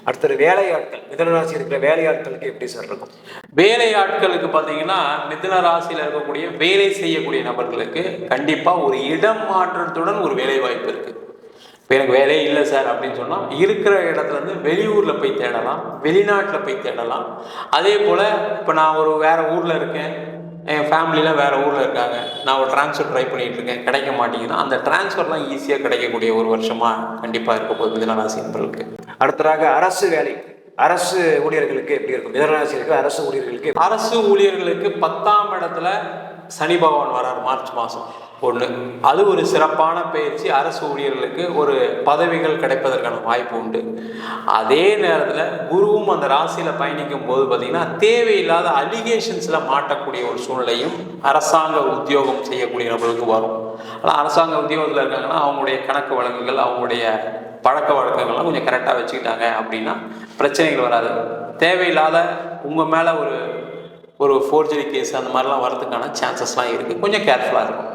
அடுத்தது வேலையாட்கள், மிதுன ராசி இருக்கிற வேலையாட்களுக்கு எப்படி சார் இருக்கும்? வேலையாட்களுக்கு பார்த்தீங்கன்னா மிதுன ராசியில் இருக்கக்கூடிய வேலை செய்யக்கூடிய நபர்களுக்கு கண்டிப்பாக ஒரு இடம் மாற்றத்துடன் ஒரு வேலை வாய்ப்பு இருக்குது. இப்போ எனக்கு வேலையே இல்லை சார் அப்படின்னு சொன்னால் இருக்கிற இடத்துலேருந்து வெளியூரில் போய் தேடலாம், வெளிநாட்டில் போய் தேடலாம். அதே போல் இப்போ நான் ஒரு வேறு ஊரில் இருக்கேன், என் ஃபேமிலியில் வேறு ஊரில் இருக்காங்க, நான் ஒரு ட்ரான்ஸ்ஃபர் ட்ரை பண்ணிகிட்டு இருக்கேன், கிடைக்க மாட்டேங்குதுன்னா அந்த ட்ரான்ஸ்ஃபர்லாம் ஈஸியாக கிடைக்கக்கூடிய ஒரு வருஷமாக கண்டிப்பாக இருக்க போகுது மிதுன ராசி நபர்களுக்கு. அடுத்ததாக அரசு வேலை, அரசு ஊழியர்களுக்கு எப்படி இருக்கும்? மிதுன ராசி இருக்கிற அரசு ஊழியர்களுக்கு, அரசு ஊழியர்களுக்கு 10ஆம் இடத்துல சனி பகவான் வரார் மார்ச் மாதம் 1. அது ஒரு சிறப்பான பயிற்சி. அரசு ஊழியர்களுக்கு ஒரு பதவிகள் கிடைப்பதற்கான வாய்ப்பு உண்டு. அதே நேரத்தில் குருவும் அந்த ராசியில் பயணிக்கும் போது பார்த்திங்கன்னா தேவையில்லாத அலிகேஷன்ஸில் மாட்டக்கூடிய ஒரு சூழ்நிலையும் அரசாங்க உத்தியோகம் செய்யக்கூடிய நபர்களுக்கு வரும். ஆனால் அரசாங்க உத்தியோகத்தில் இருக்காங்கன்னா அவங்களுடைய கணக்கு வழக்குகள், அவங்களுடைய பழக்க வழக்கங்கள்லாம் கொஞ்சம் கரெக்டாக வச்சுக்கிட்டாங்க அப்படின்னா பிரச்சனைகள் வராது. தேவையில்லாத உங்கள் மேலே ஒரு ஃபோர்ஜரி கேஸ் அந்த மாதிரிலாம் வரதுக்கான சான்சஸ்லாம் இருக்குது. கொஞ்சம் கேர்ஃபுல்லாக இருக்கும்.